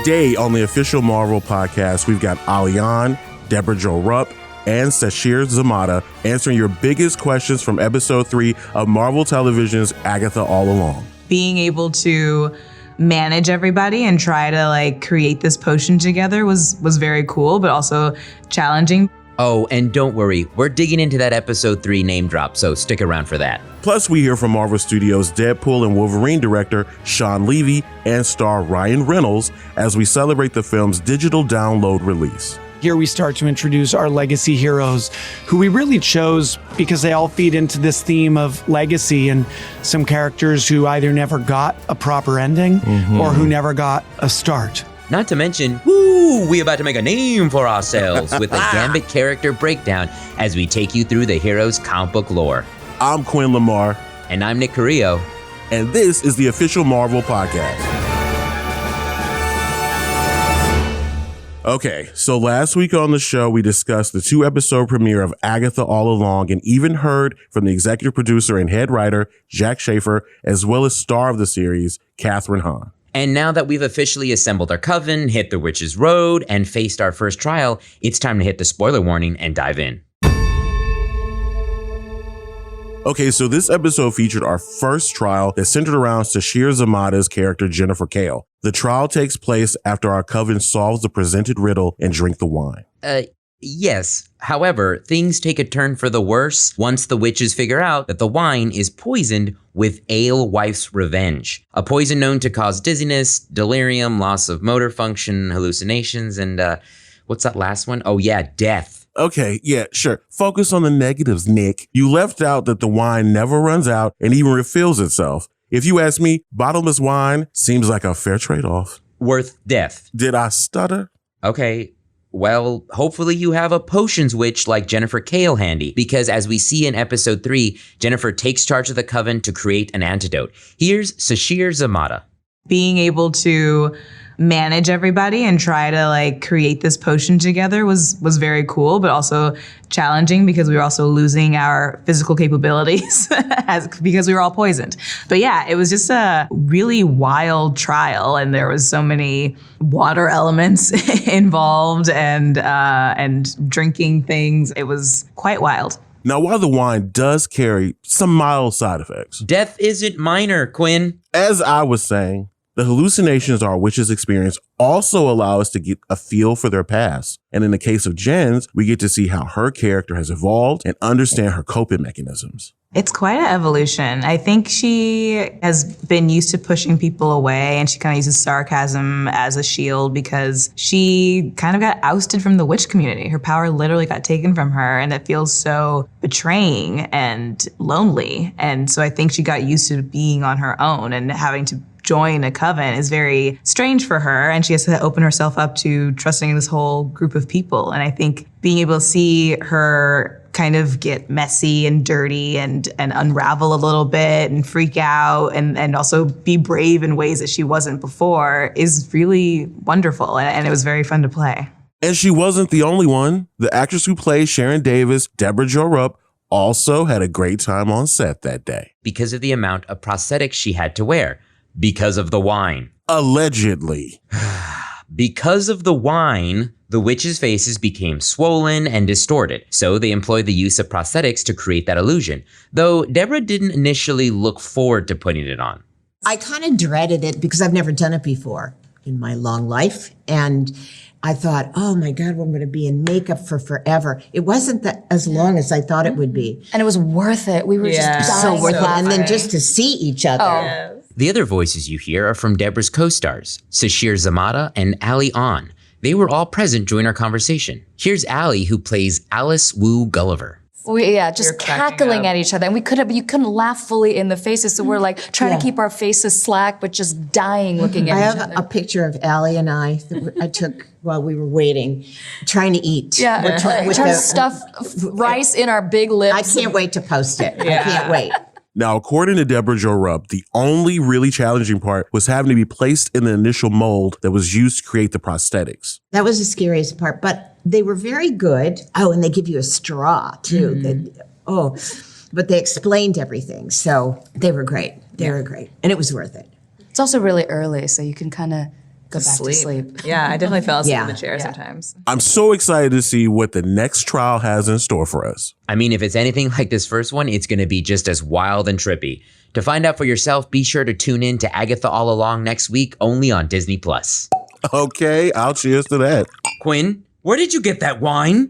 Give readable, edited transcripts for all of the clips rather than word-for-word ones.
Today on the official Marvel podcast, we've got Alian, Debra Jo Rupp, and Sasheer Zamata answering your biggest questions from episode 3 of Marvel Television's Agatha All Along. Being able to manage everybody and try to create this potion together was very cool, but also challenging. Oh, and don't worry, we're digging into that episode 3 name drop, so stick around for that. Plus, we hear from Marvel Studios' Deadpool and Wolverine director Shawn Levy and star Reynolds as we celebrate the film's digital download release. Here we start to introduce our legacy heroes, who we really chose because they all feed into this theme of legacy, and some characters who either never got a proper ending or who never got a start. Not to mention, we about to make a name for ourselves with a Gambit character breakdown as we take you through the hero's comic book lore. I'm Quinn Lamar. And I'm Nick Carrillo. And this is the official Marvel podcast. Okay, so last week on the show, we discussed the 2-episode premiere of Agatha All Along and even heard from the executive producer and head writer, Jack Schaefer, as well as star of the series, Kathryn Hahn. And now that we've officially assembled our coven, hit the witch's road, and faced our first trial, it's time to hit the spoiler warning and dive in. Okay, so this episode featured our first trial that centered around Sasheer Zamata's character, Jennifer Kale. The trial takes place after our coven solves the presented riddle and drink the wine. Yes. However, things take a turn for the worse once the witches figure out that the wine is poisoned with Alewife's Revenge, a poison known to cause dizziness, delirium, loss of motor function, hallucinations, and what's that last one? Oh yeah, death. Okay, yeah, sure. Focus on the negatives, Nick. You left out that the wine never runs out and even refills itself. If you ask me, bottomless wine seems like a fair trade-off. Worth death. Did I stutter? Okay. Well, hopefully you have a potions witch like Jennifer Kale handy, because as we see in episode 3, Jennifer takes charge of the coven to create an antidote. Here's Sasheer Zamata. Being able to manage everybody and try to create this potion together was very cool, but also challenging because we were also losing our physical capabilities because we were all poisoned. But yeah, it was just a really wild trial, and there was so many water elements involved and drinking things. It was quite wild. Now, while the wine does carry some mild side effects, death isn't minor, Quinn. As I was saying, the hallucinations our witches experience also allow us to get a feel for their past. And in the case of Jen's, we get to see how her character has evolved and understand her coping mechanisms. It's quite an evolution. I think she has been used to pushing people away, and she kind of uses sarcasm as a shield because she kind of got ousted from the witch community. Her power literally got taken from her, and it feels so betraying and lonely. And so I think she got used to being on her own, and having to join a coven is very strange for her, and she has to open herself up to trusting this whole group of people. And I think being able to see her kind of get messy and dirty and unravel a little bit and freak out and also be brave in ways that she wasn't before is really wonderful, and it was very fun to play. And she wasn't the only one. The actress who plays Sharon Davis, Debra Jo Rupp, also had a great time on set that day. Because of the amount of prosthetics she had to wear. Because of the wine. Allegedly. Because of the wine, the witches' faces became swollen and distorted, so they employed the use of prosthetics to create that illusion, though Debra didn't initially look forward to putting it on. I kind of dreaded it because I've never done it before in my long life, and I thought, oh my God, I'm going to be in makeup for forever. It wasn't that as long as I thought it would be. And it was worth it. We were just so worth it. And then just to see each other. Oh. The other voices you hear are from Debra's co-stars, Sasheer Zamata and Alian. They were all present during our conversation. Here's Ali, who plays Alice Wu Gulliver. Just cackling at each other. And you couldn't laugh fully in the faces. So we're trying to keep our faces slack, but just dying looking at each other. I have a picture of Allie and I that I took while we were waiting, trying to eat. Yeah, we're trying to stuff rice in our big lips. I can't wait to post it. I can't wait. Now, according to Debra Jo Rupp, the only really challenging part was having to be placed in the initial mold that was used to create the prosthetics. That was the scariest part, but they were very good. Oh, and they give you a straw, too. But they explained everything, so they were great. They were great, and it was worth it. It's also really early, so you can kind of Go back to sleep. Yeah, I definitely fell asleep Yeah. in the chair Yeah. sometimes. I'm so excited to see what the next trial has in store for us. I mean, if it's anything like this first one, it's going to be just as wild and trippy. To find out for yourself, be sure to tune in to Agatha All Along next week, only on Disney+. Okay, I'll cheers to that. Quinn, where did you get that wine?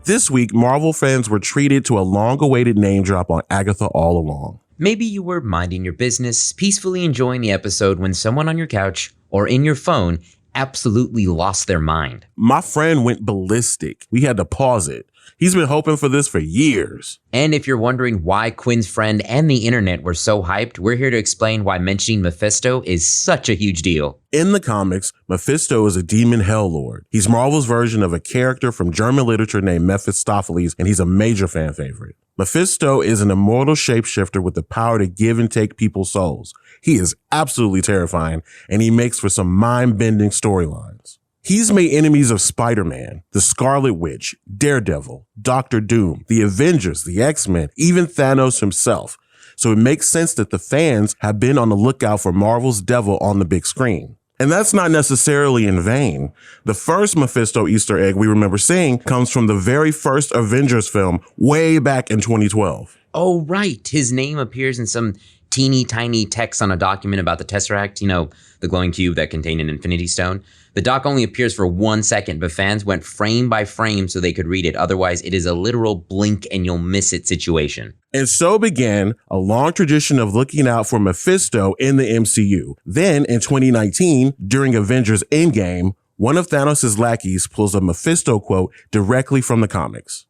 This week, Marvel fans were treated to a long-awaited name drop on Agatha All Along. Maybe you were minding your business, peacefully enjoying the episode when someone on your couch or in your phone absolutely lost their mind. My friend went ballistic. We had to pause it. He's been hoping for this for years. And if you're wondering why Quinn's friend and the internet were so hyped, we're here to explain why mentioning Mephisto is such a huge deal. In the comics, Mephisto is a demon hell lord. He's Marvel's version of a character from German literature named Mephistopheles, and he's a major fan favorite. Mephisto is an immortal shapeshifter with the power to give and take people's souls. He is absolutely terrifying, and he makes for some mind-bending storylines. He's made enemies of Spider-Man, the Scarlet Witch, Daredevil, Doctor Doom, the Avengers, the X-Men, even Thanos himself. So it makes sense that the fans have been on the lookout for Marvel's Devil on the big screen. And that's not necessarily in vain. The first Mephisto Easter egg we remember seeing comes from the very first Avengers film way back in 2012. Oh, right. His name appears in some teeny tiny text on a document about the Tesseract, you know, the glowing cube that contained an Infinity Stone. The doc only appears for 1 second, but fans went frame by frame so they could read it. Otherwise, it is a literal blink and you'll miss it situation. And so began a long tradition of looking out for Mephisto in the MCU. Then in 2019, during Avengers Endgame, one of Thanos' lackeys pulls a Mephisto quote directly from the comics.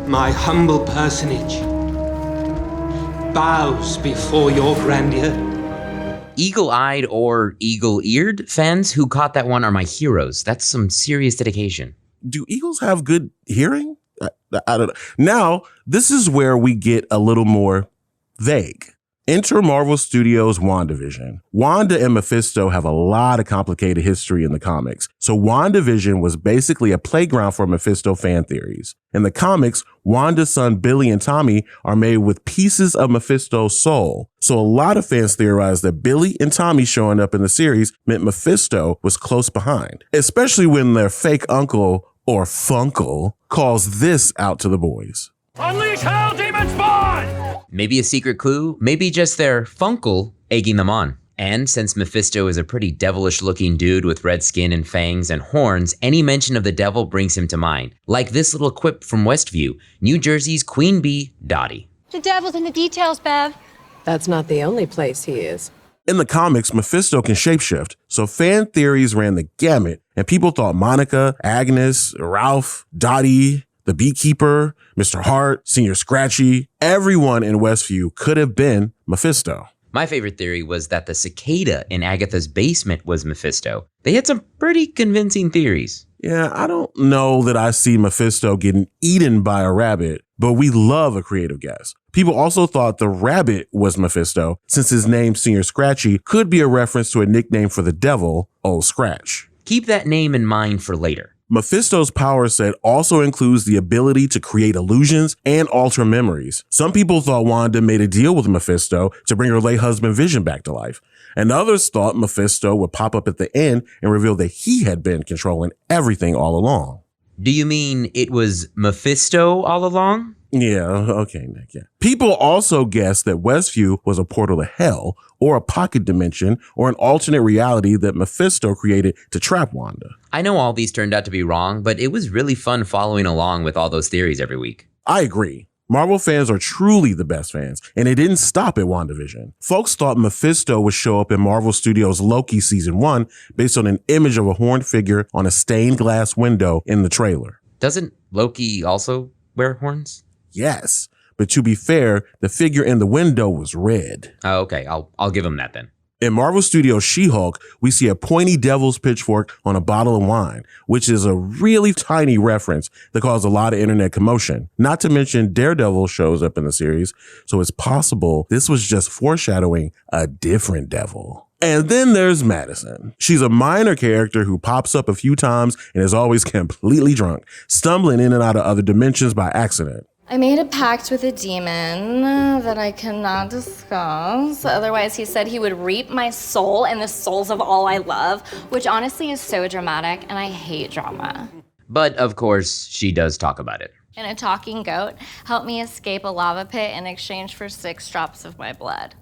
My humble personage bows before your grandeur. Eagle-eyed or eagle-eared fans who caught that one are my heroes. That's some serious dedication. Do eagles have good hearing? I don't know. Now, this is where we get a little more vague. Enter Marvel Studios' WandaVision. Wanda and Mephisto have a lot of complicated history in the comics. So WandaVision was basically a playground for Mephisto fan theories. In the comics, Wanda's son Billy and Tommy are made with pieces of Mephisto's soul. So a lot of fans theorized that Billy and Tommy showing up in the series meant Mephisto was close behind, especially when their fake uncle or funkle calls this out to the boys. Unleash hell, demon spawn! Maybe a secret clue, maybe just their funkle egging them on. And since Mephisto is a pretty devilish looking dude with red skin and fangs and horns, any mention of the devil brings him to mind. Like this little quip from Westview, New Jersey's Queen Bee, Dottie. The devil's in the details, Bev. That's not the only place he is. In the comics, Mephisto can shapeshift, so fan theories ran the gamut, and people thought Monica, Agnes, Ralph, Dottie, the Beekeeper, Mr. Hart, Senior Scratchy, everyone in Westview could have been Mephisto. My favorite theory was that the cicada in Agatha's basement was Mephisto. They had some pretty convincing theories. Yeah, I don't know that I see Mephisto getting eaten by a rabbit, but we love a creative guess. People also thought the rabbit was Mephisto, since his name, Senior Scratchy, could be a reference to a nickname for the devil, Old Scratch. Keep that name in mind for later. Mephisto's power set also includes the ability to create illusions and alter memories. Some people thought Wanda made a deal with Mephisto to bring her late husband Vision back to life, and others thought Mephisto would pop up at the end and reveal that he had been controlling everything all along. Do you mean it was Mephisto all along? Yeah, okay, Nick, yeah. People also guessed that Westview was a portal to hell, or a pocket dimension, or an alternate reality that Mephisto created to trap Wanda. I know all these turned out to be wrong, but it was really fun following along with all those theories every week. I agree. Marvel fans are truly the best fans, and it didn't stop at WandaVision. Folks thought Mephisto would show up in Marvel Studios' Loki Season 1 based on an image of a horned figure on a stained glass window in the trailer. Doesn't Loki also wear horns? Yes, but to be fair, the figure in the window was red. Oh, okay, I'll give him that then. In Marvel Studios' She-Hulk, we see a pointy devil's pitchfork on a bottle of wine, which is a really tiny reference that caused a lot of internet commotion. Not to mention Daredevil shows up in the series, so it's possible this was just foreshadowing a different devil. And then there's Madison. She's a minor character who pops up a few times and is always completely drunk, stumbling in and out of other dimensions by accident. I made a pact with a demon that I cannot discuss. Otherwise, he said he would reap my soul and the souls of all I love, which honestly is so dramatic, and I hate drama. But of course, she does talk about it. And a talking goat helped me escape a lava pit in exchange for 6 drops of my blood.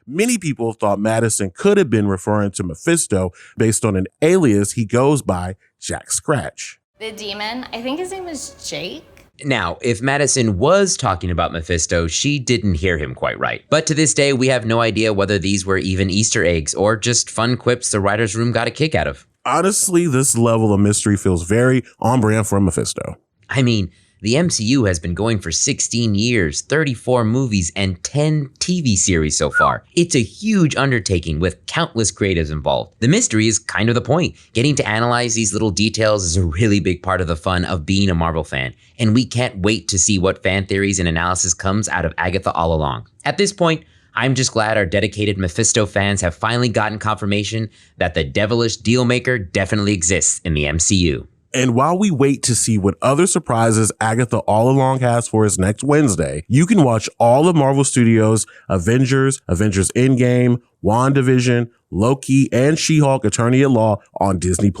Many people thought Madison could have been referring to Mephisto based on an alias he goes by, Jack Scratch. The demon, I think his name is Jake. Now, if Madison was talking about Mephisto, she didn't hear him quite right. But to this day, we have no idea whether these were even Easter eggs or just fun quips the writer's room got a kick out of. Honestly, this level of mystery feels very on brand for Mephisto. I mean, the MCU has been going for 16 years, 34 movies, and 10 TV series so far. It's a huge undertaking with countless creatives involved. The mystery is kind of the point. Getting to analyze these little details is a really big part of the fun of being a Marvel fan, and we can't wait to see what fan theories and analysis comes out of Agatha all along. At this point, I'm just glad our dedicated Mephisto fans have finally gotten confirmation that the devilish dealmaker definitely exists in the MCU. And while we wait to see what other surprises Agatha All Along has for us next Wednesday, you can watch all of Marvel Studios' Avengers, Avengers Endgame, WandaVision, Loki, and She-Hulk Attorney at Law on Disney+.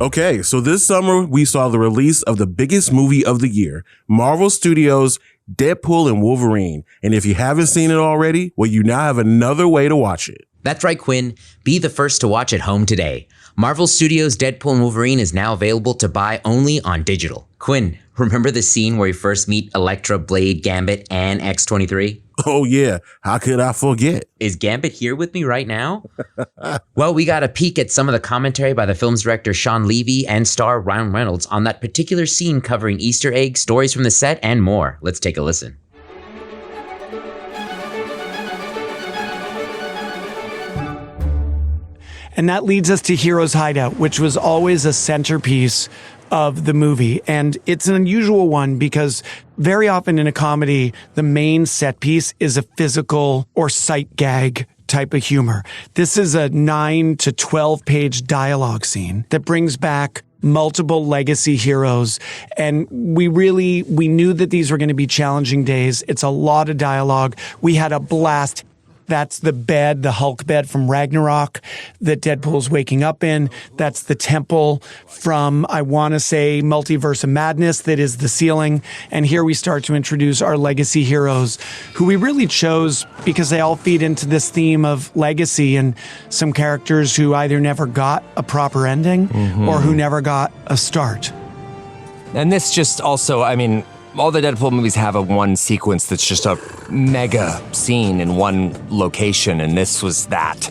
Okay, so this summer we saw the release of the biggest movie of the year, Marvel Studios' Deadpool and Wolverine. And if you haven't seen it already, well, you now have another way to watch it. That's right, Quinn. Be the first to watch at home today. Marvel Studios' Deadpool and Wolverine is now available to buy only on digital. Quinn, remember the scene where we first meet Elektra, Blade, Gambit, and X-23? Oh yeah, how could I forget? Is Gambit here with me right now? Well, we got a peek at some of the commentary by the film's director Shawn Levy and star Ryan Reynolds on that particular scene covering Easter eggs, stories from the set, and more. Let's take a listen. And that leads us to Hero's Hideout, which was always a centerpiece of the movie. And it's an unusual one because very often in a comedy, the main set piece is a physical or sight gag type of humor. This is a 9 to 12 page dialogue scene that brings back multiple legacy heroes. And we knew that these were going to be challenging days. It's a lot of dialogue. We had a blast. That's the bed, the Hulk bed from Ragnarok that Deadpool's waking up in. That's the temple from, I want to say, Multiverse of Madness that is the ceiling. And here we start to introduce our legacy heroes, who we really chose because they all feed into this theme of legacy and some characters who either never got a proper ending or who never got a start. And this just also, I mean, all the Deadpool movies have a one sequence that's just a mega scene in one location, and this was that.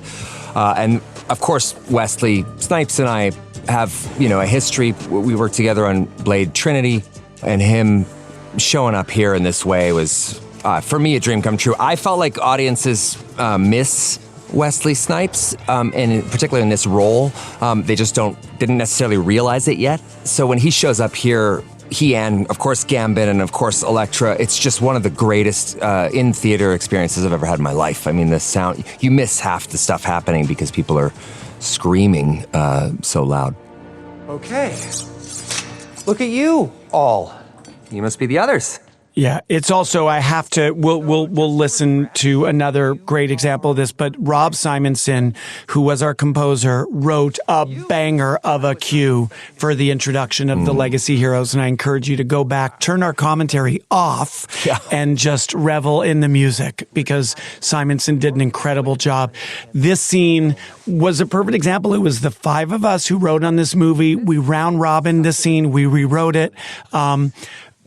And of course, Wesley Snipes and I have, a history. We worked together on Blade Trinity, and him showing up here in this way was, for me, a dream come true. I felt like audiences miss Wesley Snipes, and particularly in this role, they just didn't necessarily realize it yet. So when he shows up here, he and, of course, Gambit and, of course, Elektra, it's just one of the greatest in-theater experiences I've ever had in my life. I mean, the sound, you miss half the stuff happening because people are screaming so loud. Okay. Look at you all. You must be the others. Yeah, it's also, we'll listen to another great example of this, but Rob Simonson, who was our composer, wrote a banger of a cue for the introduction of the legacy heroes. And I encourage you to go back, turn our commentary off and just revel in the music because Simonson did an incredible job. This scene was a perfect example. It was the 5 of us who wrote on this movie. We round robin this scene. We rewrote it.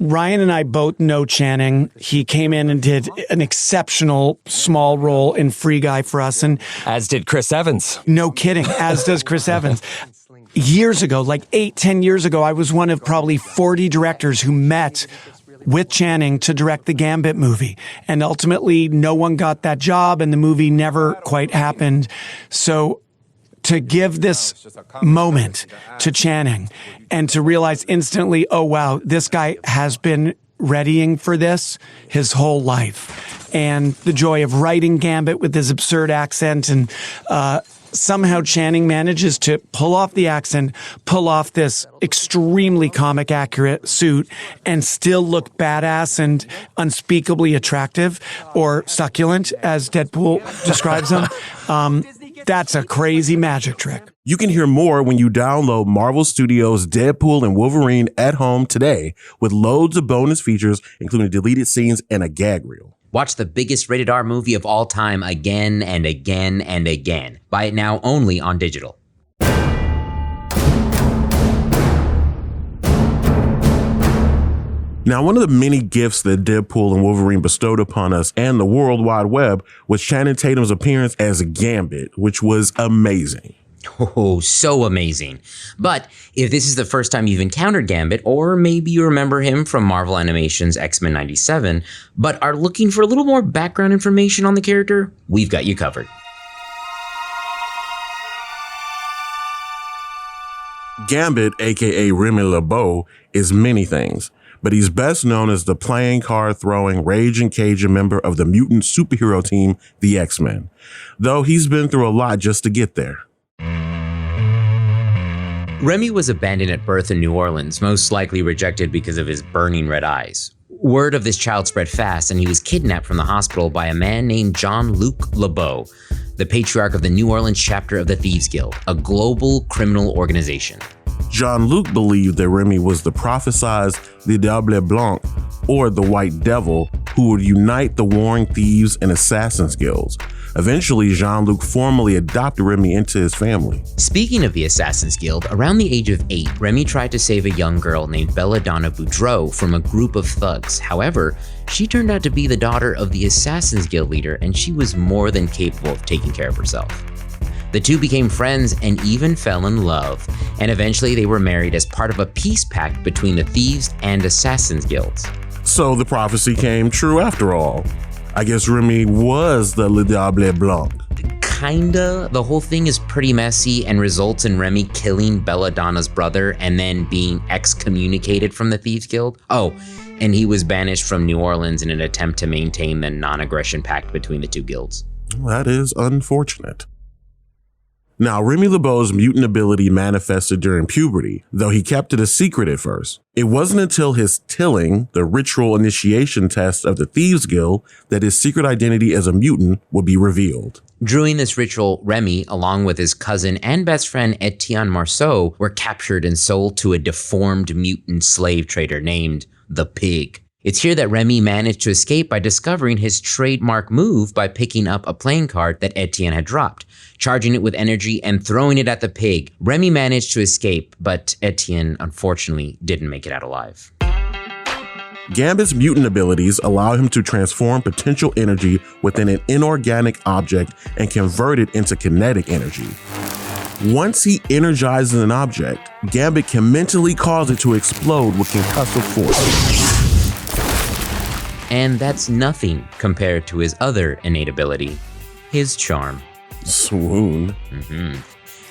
Ryan and I both know Channing. He came in and did an exceptional small role in Free Guy for us. And as did Chris Evans. No kidding. As does Chris Evans. Years ago, like 8-10 years ago, I was one of probably 40 directors who met with Channing to direct the Gambit movie. And ultimately, no one got that job and the movie never quite happened. So to give this moment to Channing and to realize instantly, oh, wow, this guy has been readying for this his whole life. And the joy of writing Gambit with his absurd accent and somehow Channing manages to pull off the accent, pull off this extremely comic accurate suit, and still look badass and unspeakably attractive, or succulent, as Deadpool describes him. That's a crazy magic trick. You can hear more when you download Marvel Studios' Deadpool and Wolverine at home today, with loads of bonus features, including deleted scenes and a gag reel. Watch the biggest rated R movie of all time again and again and again. Buy it now only on digital. Now, one of the many gifts that Deadpool and Wolverine bestowed upon us and the World Wide Web was Channing Tatum's appearance as Gambit, which was amazing. Oh, so amazing. But if this is the first time you've encountered Gambit, or maybe you remember him from Marvel Animation's X-Men 97, but are looking for a little more background information on the character, we've got you covered. Gambit, aka Remy LeBeau, is many things, but he's best known as the playing card throwing raging Cajun member of the mutant superhero team, the X-Men, though he's been through a lot just to get there. Remy was abandoned at birth in New Orleans, most likely rejected because of his burning red eyes. Word of this child spread fast, and he was kidnapped from the hospital by a man named Jean-Luc LeBeau, the patriarch of the New Orleans chapter of the Thieves Guild, a global criminal organization. Jean-Luc believed that Remy was the prophesized Le Diable Blanc, or the White Devil, who would unite the warring thieves and assassins guilds. Eventually, Jean-Luc formally adopted Remy into his family. Speaking of the Assassin's Guild, around the age of 8, Remy tried to save a young girl named Belladonna Boudreaux from a group of thugs. However, she turned out to be the daughter of the Assassin's Guild leader, and she was more than capable of taking care of herself. The two became friends and even fell in love, and eventually they were married as part of a peace pact between the Thieves and Assassin's Guilds. So the prophecy came true after all. I guess Remy was the Le Diable Blanc. Kinda. The whole thing is pretty messy and results in Remy killing Belladonna's brother and then being excommunicated from the Thieves Guild. Oh, and he was banished from New Orleans in an attempt to maintain the non-aggression pact between the two guilds. That is unfortunate. Now, Remy LeBeau's mutant ability manifested during puberty, though he kept it a secret at first. It wasn't until his tilling, the ritual initiation test of the Thieves Guild, that his secret identity as a mutant would be revealed. During this ritual, Remy, along with his cousin and best friend Etienne Marceau, were captured and sold to a deformed mutant slave trader named the Pig. It's here that Remy managed to escape by discovering his trademark move by picking up a playing card that Etienne had dropped, charging it with energy and throwing it at the Pig. Remy managed to escape, but Etienne unfortunately didn't make it out alive. Gambit's mutant abilities allow him to transform potential energy within an inorganic object and convert it into kinetic energy. Once he energizes an object, Gambit can mentally cause it to explode with concussive force. And that's nothing compared to his other innate ability, his charm. Swoon.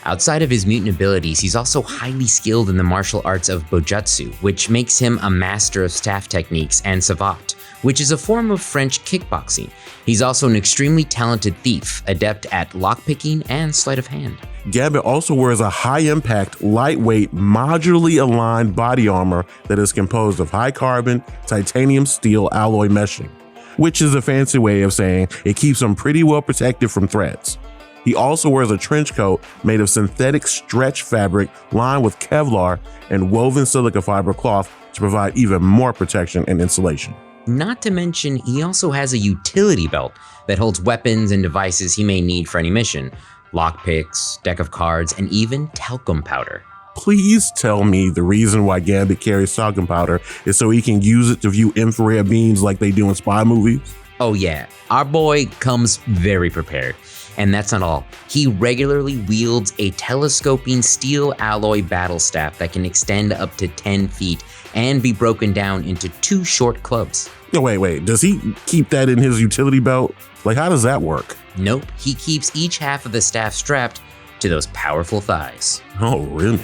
Outside of his mutant abilities, he's also highly skilled in the martial arts of Bojutsu, which makes him a master of staff techniques, and savate, which is a form of French kickboxing. He's also an extremely talented thief, adept at lockpicking and sleight of hand. Gambit also wears a high-impact, lightweight, modularly aligned body armor that is composed of high-carbon, titanium steel alloy meshing, which is a fancy way of saying it keeps him pretty well protected from threats. He also wears a trench coat made of synthetic stretch fabric lined with Kevlar and woven silica fiber cloth to provide even more protection and insulation. Not to mention, he also has a utility belt that holds weapons and devices he may need for any mission. Lockpicks, deck of cards, and even talcum powder. Please tell me the reason why Gambit carries talcum powder is so he can use it to view infrared beams like they do in spy movies? Oh yeah, our boy comes very prepared. And that's not all. He regularly wields a telescoping steel alloy battle staff that can extend up to 10 feet and be broken down into 2 short clubs. No, wait. Does he keep that in his utility belt? Like, how does that work? Nope, he keeps each half of the staff strapped to those powerful thighs. Oh, really?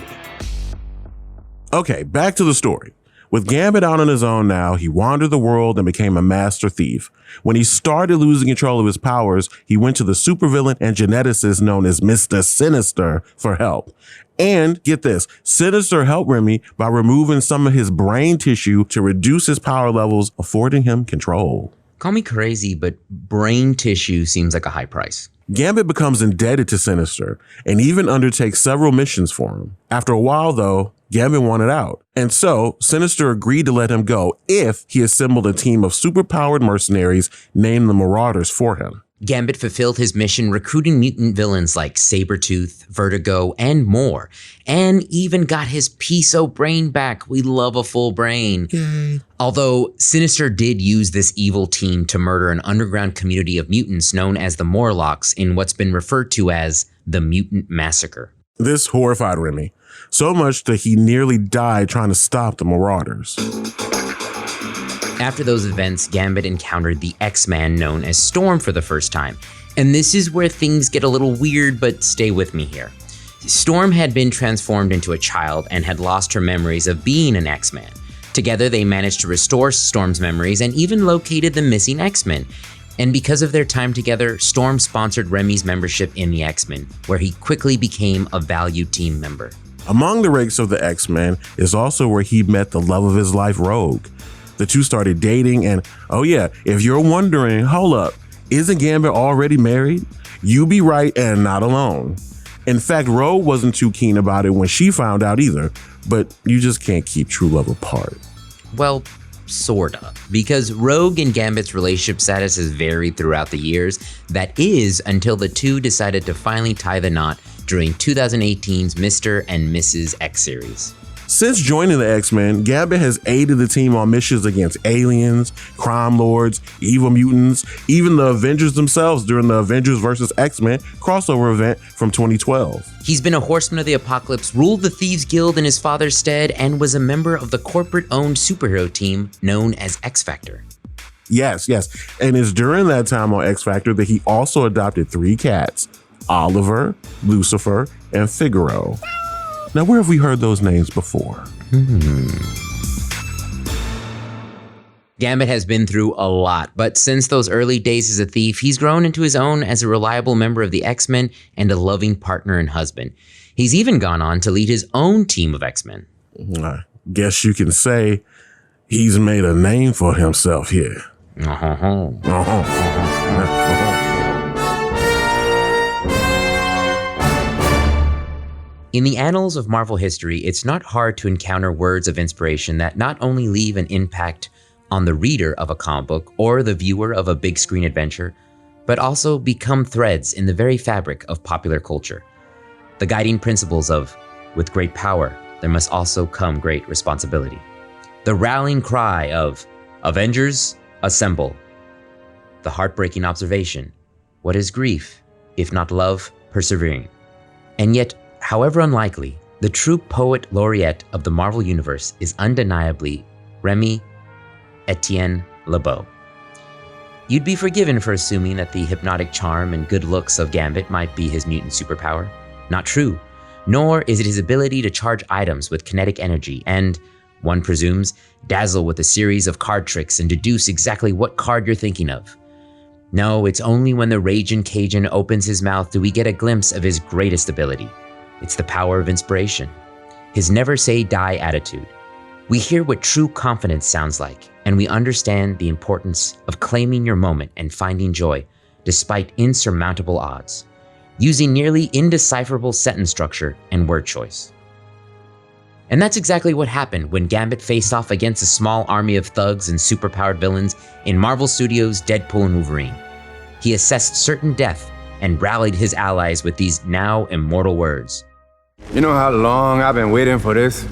Okay, back to the story. With Gambit out on his own now, he wandered the world and became a master thief. When he started losing control of his powers, he went to the supervillain and geneticist known as Mr. Sinister for help. And get this, Sinister helped Remy by removing some of his brain tissue to reduce his power levels, affording him control. Call me crazy, but brain tissue seems like a high price. Gambit becomes indebted to Sinister and even undertakes several missions for him. After a while, though, Gambit wanted out. And so Sinister agreed to let him go if he assembled a team of superpowered mercenaries named the Marauders for him. Gambit fulfilled his mission recruiting mutant villains like Sabretooth, Vertigo, and more, and even got his Piso brain back. We love a full brain. Yay. Although Sinister did use this evil team to murder an underground community of mutants known as the Morlocks in what's been referred to as the Mutant Massacre. This horrified Remy, so much that he nearly died trying to stop the Marauders. After those events, Gambit encountered the X-Man known as Storm for the first time. And this is where things get a little weird, but stay with me here. Storm had been transformed into a child and had lost her memories of being an X-Man. Together, they managed to restore Storm's memories and even located the missing X-Men. And because of their time together, Storm sponsored Remy's membership in the X-Men, where he quickly became a valued team member. Among the ranks of the X-Men is also where he met the love of his life, Rogue. The two started dating, and oh yeah, if you're wondering, hold up, isn't Gambit already married? You be right and not alone. In fact, Rogue wasn't too keen about it when she found out either, but you just can't keep true love apart. Well, sorta, because Rogue and Gambit's relationship status has varied throughout the years. That is until the two decided to finally tie the knot during 2018's Mr. and Mrs. X series. Since joining the X-Men, Gambit has aided the team on missions against aliens, crime lords, evil mutants, even the Avengers themselves during the Avengers vs. X-Men crossover event from 2012. He's been a Horseman of the Apocalypse, ruled the Thieves Guild in his father's stead, and was a member of the corporate-owned superhero team known as X-Factor. Yes. And it's during that time on X-Factor that he also adopted 3 cats, Oliver, Lucifer, and Figaro. Now, where have we heard those names before? Gambit has been through a lot, but since those early days as a thief, he's grown into his own as a reliable member of the X-Men and a loving partner and husband. He's even gone on to lead his own team of X-Men. I guess you can say he's made a name for himself here. In the annals of Marvel history, it's not hard to encounter words of inspiration that not only leave an impact on the reader of a comic book or the viewer of a big screen adventure, but also become threads in the very fabric of popular culture. The guiding principles of, with great power, there must also come great responsibility. The rallying cry of, Avengers, assemble. The heartbreaking observation, what is grief, if not love, persevering? And yet, however unlikely, the true poet laureate of the Marvel Universe is undeniably Remy Etienne LeBeau. You'd be forgiven for assuming that the hypnotic charm and good looks of Gambit might be his mutant superpower. Not true, nor is it his ability to charge items with kinetic energy and, one presumes, dazzle with a series of card tricks and deduce exactly what card you're thinking of. No, it's only when the Ragin' Cajun opens his mouth do we get a glimpse of his greatest ability. It's the power of inspiration, his never say die attitude. We hear what true confidence sounds like, and we understand the importance of claiming your moment and finding joy despite insurmountable odds, using nearly indecipherable sentence structure and word choice. And that's exactly what happened when Gambit faced off against a small army of thugs and superpowered villains in Marvel Studios' Deadpool and Wolverine. He assessed certain death and rallied his allies with these now immortal words. You know how long I've been waiting for this?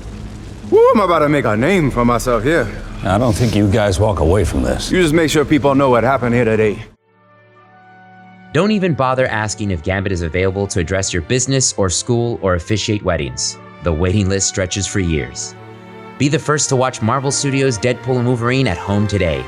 Woo, I'm about to make a name for myself here. I don't think you guys walk away from this. You just make sure people know what happened here today. Don't even bother asking if Gambit is available to address your business or school or officiate weddings. The waiting list stretches for years. Be the first to watch Marvel Studios' Deadpool and Wolverine at home today.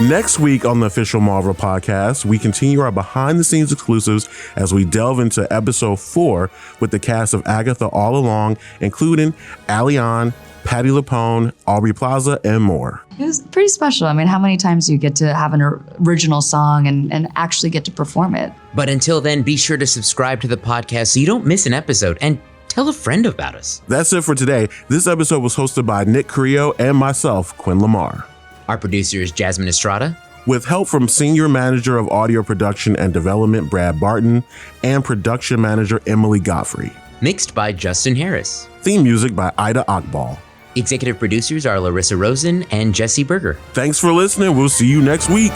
Next week on the Official Marvel Podcast, we continue our behind-the-scenes exclusives as we delve into episode 4 with the cast of Agatha all along, including Allian, Patti LuPone, Aubrey Plaza, and more. It was pretty special. I mean, how many times do you get to have an original song and actually get to perform it? But until then, be sure to subscribe to the podcast so you don't miss an episode, and tell a friend about us. That's it for today. This episode was hosted by Nick Carrillo and myself, Quinn Lamar. Our producer is Jasmine Estrada. With help from Senior Manager of Audio Production and Development, Brad Barton, and Production Manager, Emily Godfrey. Mixed by Justin Harris. Theme music by Ida Akbal. Executive producers are Larissa Rosen and Jesse Berger. Thanks for listening. We'll see you next week.